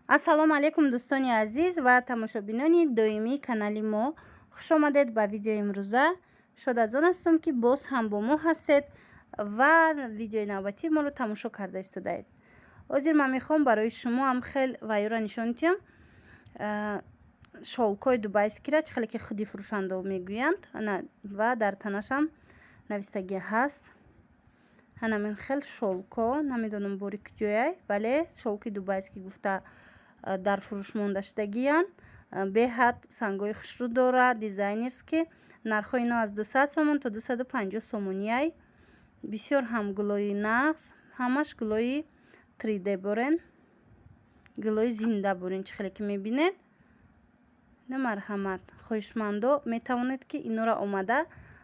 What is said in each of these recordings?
ассалому алайкум дӯстони азиз ва тамошобинони доимии канали мо. хуш омадед ба видеои имрӯза. шод аз он ҳастам ки боз ҳам бо мо ҳастед ва видеои навбатии моро тамошо карда истодаед. ҳозир ман мехоҳам барои шумо ҳам хел вайёра нишон диҳам. шолкои дубайскира чӣ хеле ки худи фурӯшандо мегӯянд ва дар танашам навистагӣ ҳаст. ҳанамин хел шолко, намедонам бори куҷояй, вале шолки дубайски гуфта дар фурӯш монда шудагиянд. беҳад сангои хушрӯ дорад, дизайнерски. нархҳои ино аз 200 сомон то 250 сомонияй. бисёр ҳам гулои нағз, ҳамаш гулои 3D борен, гулои зинда борен. чӣ хеле ки мебинед. на марҳамат, хоҳишмандо метавонед ки инора омада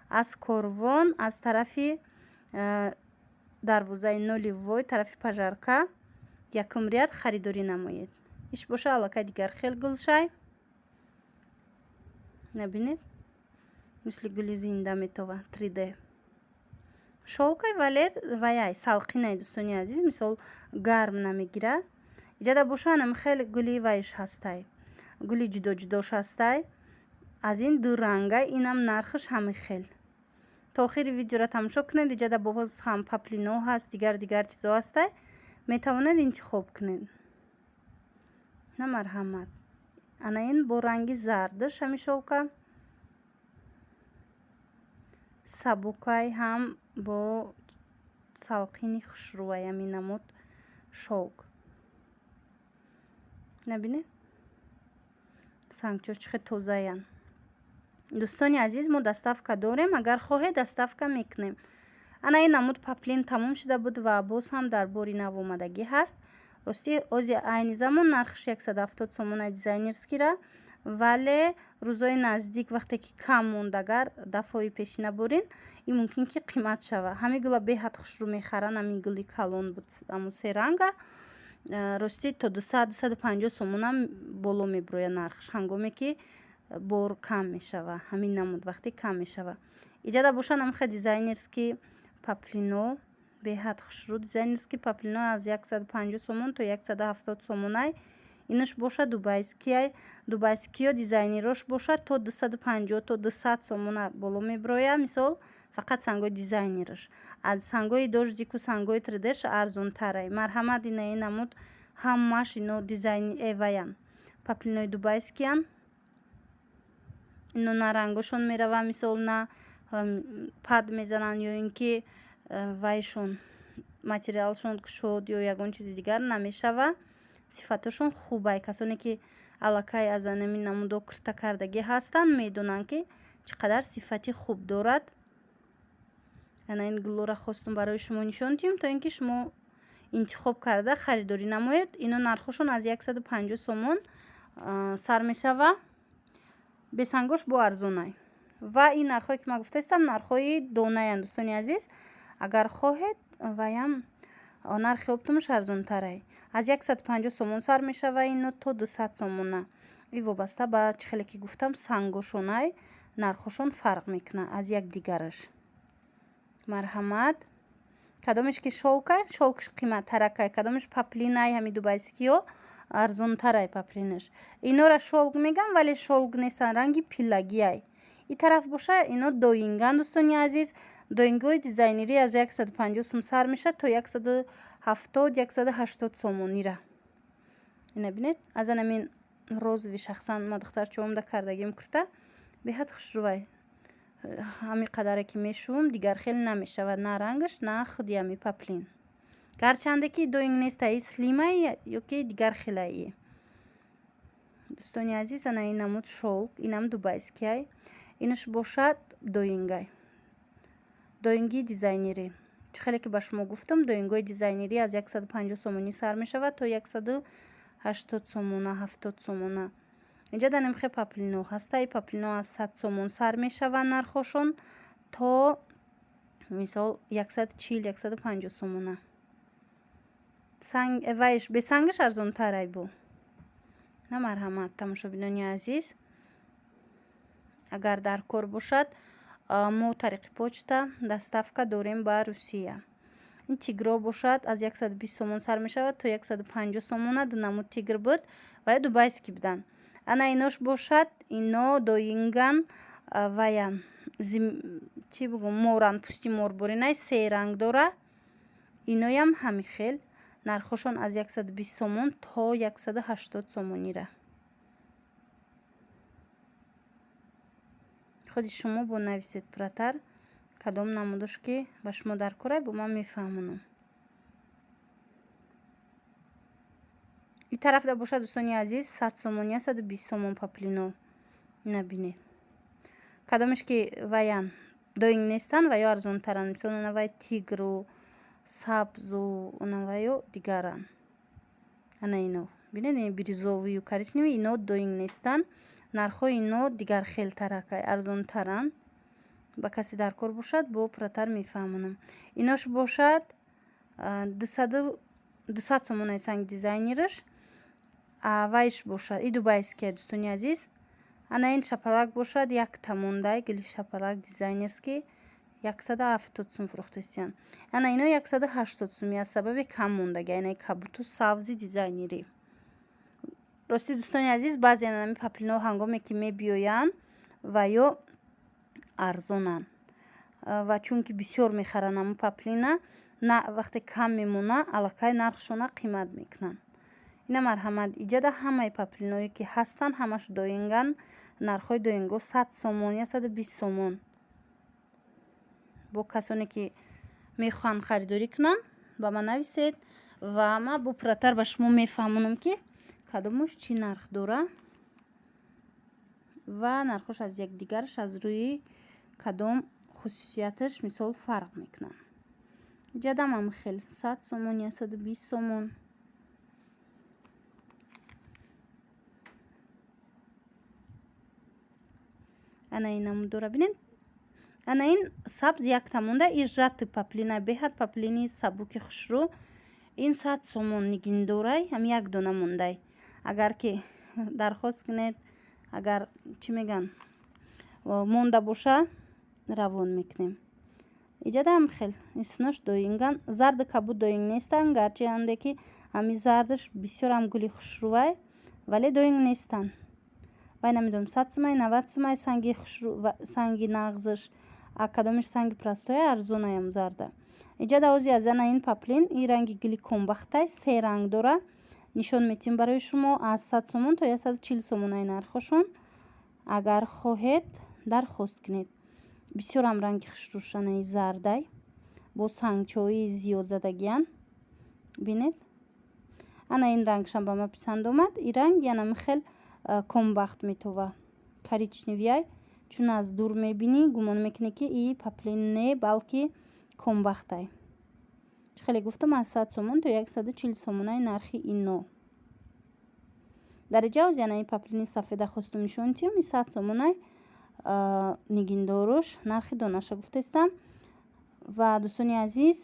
аз корвон, аз тарафи дарвозаи ноливой, тарафи пажарка якум ряд харидорӣ намоед. иш боша аллакай дигар хел гулшай. набинед, мисли гули зинда метова 3D. шолкай ваяй салқинай дӯстони азиз, мисол гарм намегирад. иҷада боша ҳанам хел гули вайш ҳастай, гули ҷудо-ҷудош ҳастай. аз ин ду рангай, инам нархаш ҳами хел. то охири видеора тамошо кунед. иҷада боз ҳам паплино ҳаст, дигар чизо ҳастай. метавонед интихоб кунед. на марҳамат. ана ин бо ранги зардаш ҳами шолка. сабукай ҳам бо салқини хушрӯвай ҳами намуд шолк. набинед сангчош чӣ хел тозаянд. дӯстони азиз, мо доставка дорем. агар хоҳед доставка мекунем. ана ин намуд паплин тамом шуда буд ва боз ҳам дар бори нав омадагӣ ҳаст. рости ози айни замон нархаш 170 сомона дизайнерскира, вале рӯзои наздик вақте ки кам монд, агар дафъои пешина борин, ин мумкин ки қимат шава. ҳами гула беҳад хушрӯ мехаранд. ҳами гули калон буд, аму се ранга рости то 200-250 сомонам боло меброя нархаш, ҳангоме ки бор кам мешава. ҳамин намуд вақте кам мешава. иҷада боша намхе дизайнерски паплино беҳад хушрӯ. дизайнерски паплино аз 150 сомон то 170 сомонай. инаш боша дубайскияй. дубайскиё дизайнерош боша то 250 то 200 сомона боло меброя. мисол фақат сангои дизайнераш. аз сангои дождику сангои 3Dш арзонтарай. марҳамат, ина ин намуд ҳамаш ино дизайни эваян. паплинои дубайскиян. ино на рангошон мерава, мисол на пад мезананд ё ин ки вайшон материалшон кушод ё ягон чизи дигар намешава. сифатошон хубай. касоне ки аллакай аз анамин намудо кирта кардагӣ ҳастанд медонанд ки чӣ қадар сифати хуб дорад. ана ин гулора хостум барои шумо нишон диҳем, то ин ки шумо интихоб карда харидорӣ намоед. ино нархошон аз 150 сомон сар мешава. бесангош бо арзонай. ва ин нархҳое ки ман гуфта истам нархҳои донаянд. дӯстони азиз, агар хоҳед ваям нархи оптумаш арзонтарай. аз 150 сомон сар мешава ино то 200 сомона. ин вобаста ба чӣ хеле ки гуфтам сангошонай нархошон фарқ мекунад аз якдигараш. марҳамат. кадомеш ки шолкай, шолкаш қиматтаракай, кадомеш паплинай, ҳами дубайскиё арзонтарай паплинаш. инора шолк мегам, вале шолк нестан, ранги пилагияй. ин тараф боша ино доинган. дӯстони азиз, доингои дизайнерӣ аз 150 сом сар мешад то 170-180 сомонира. ина бинед, аз анамин розови шахсан ма духтарчаомда кардагим курта беҳад хушрӯвай. ҳами қадаре ки мешувам дигар хел намешавад, на рангаш, на худи ҳами паплин. гарчанде ки доинг нестаи слимай ё ки дигар хелаие. дӯстони азиз, ана ин намуд шолк, инам дубайскияй. инаш бошад доингай. доинги дизайнерӣ. чӣ хеле ки ба шумо гуфтам, доингои дизайнерӣ аз 150 сомонӣ сар мешавад то 180 сомона, 70 сомона. инҷада намхе паплино ҳастай. паплино аз 100 сомон сар мешавад нархошон то мисол 140-150 сомона. вайш бесангаш арзонтарай бо. на марҳамат, тамошобинони азиз, агар дар кор бошад мо тариқи почта доставка дорем ба Русия. ин тигро бошад аз 120 сомон сар мешавад то 150 сомона динаму тигр буд ва ё дубайский буданд. Ана инош бошад ино доинган ваян чӣ бугум моранд, пусти мор буринай 3 ранг дора. Иноям ҳамин хел нархошон аз 120 сомон то 180 сомонира. худи шумо бо нависед пурратар кадом намудош ки ба шумо дар корай бо ман мефаҳмонам. ин тарафда бошад дӯстони азиз 100 сомон 120 сомон паплино набинед. кадомеш ки ваян доинг нестанд ва ё арзонтаранд, мисол навай тигру сабзу навайо дигаранд. ана ино бинед ин бирюзовию коричневи ино доинг нестанд, нархҳои ино дигар хелтаракай арзонтаранд. ба касе дар кор бошад бо пурратар мефаҳмонам. инош бошад 200 сомонай санги дизайнераш вайш бошад и дубайския дӯстони азиз. ана ин шапалак бошад як тамондай гили шапалак дизайнерский 170 сум фурӯхтастиянд. ана ино 180 суми аз сабаби кам мондагӣ ана кабуту савзи дизайнерӣ. рости дӯстони азиз баъзе анами паплино ҳангоме ки мебиёянд ва ё арзонанд ва чунки бисёр мехаранд аму паплина на вақте кам мемона аллакай нархшона қимат мекунанд. ина марҳамат иҷада ҳамаи паплиное ки ҳастанд ҳамаш доинган. нархҳои доинго 100 сомон 120 сомон. бо касоне ки мехоҳанд харидорӣ кунанд ба ман нависед ва ман бо пурратар ба шумо мефаҳмонам ки кадомаш чӣ нарх дора ва нархош аз якдигараш аз рӯи кадом хусусияташ мисол фарқ мекунанд. иҷадам ҳам хел 100 сомон 120 сомон. ана инаму дора бинед. ана ин сабз як тамонда ин жати паплина беҳад паплини сабуки хушрӯ. ин 100 сомон нигин дорай ҳам як дона мондай. агар ки дархост кунед агар чӣ меган монда боша равон мекунем. иҷада ҳам хел иснош доинган зарди кабуд доинг нестанд гарчанде ки ҳами зардаш бисёр ҳам гули хушрӯвай вале доинг нестанд. вай намедонам 100 сумай 90 сумай санги хушрӯ санги нағзаш кадомиш санги простоя арзонаям зарда. иҷада ози аз ана ин паплин ин ранги гили комбахтай 3 ранг дора. нишон метиҳем барои шумо аз 100 сомон то 140 сомон ай нархошон. агар хоҳед дархост кунед. бисёр ҳам ранги хушрӯшанаи зардай бо сангчои зиёдзадагиян бинед. ана ин рангшам ба ман писанд омад. ин ранг янами хел комбахт метова коричневияй чун аз дур мебинӣ гумон мекунӣ ки и паплин не балки комбахтай. чӣ хеле гуфтам аз 100 сомон то 140 сомонай нархи ино. дар иҷа оз яна ин паплини сафеда хостум нишон тиҳам ин 100 сомонай нигиндоруш нархи донаша гуфтастам. ва дӯстони азиз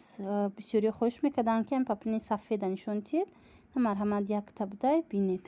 бисёриё хоҳиш мекарданд ки ин паплини сафеда нишон тиҳед. марҳамат як табдай бинед.